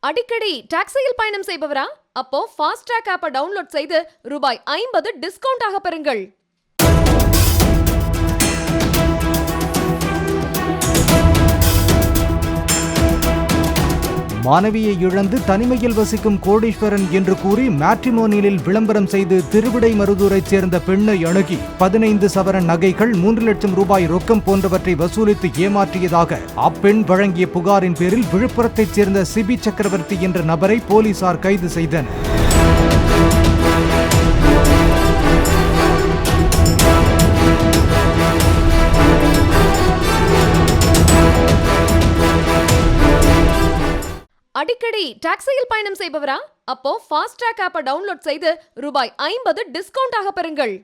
அடிக்கடி டாக்ஸியில் பயணம் செய்பவரா? அப்போ ஃபாஸ்ட்ராக் ஆப்பை டவுன்லோட் செய்து ரூபாய் 50 டிஸ்கவுண்ட் ஆக பெறுங்கள். மாணவியை இழந்து தனிமையில் வசிக்கும் கோடீஸ்வரன் என்று கூறி மேட்ரிமோனியலில் விளம்பரம் செய்து திருவிடைமருதூரைச் சேர்ந்த பெண்ணை அணுகி 15 சவரன் நகைகள் 3 லட்சம் ரூபாய் ரொக்கம் போன்றவற்றை வசூலித்து ஏமாற்றியதாக அப்பெண் வழங்கிய புகாரின் பேரில் விழுப்புரத்தைச் சேர்ந்த சிபி சக்கரவர்த்தி என்ற நபரை போலீசார் கைது செய்தனர். அடிக்கடி டாக்ஸியில் பயணம் செய்பவரா? அப்போ ஃபாஸ்ட்ராக் ஆப்பை டவுன்லோட் செய்து ரூபாய் 50 டிஸ்கவுண்ட் ஆக பெறுங்கள்.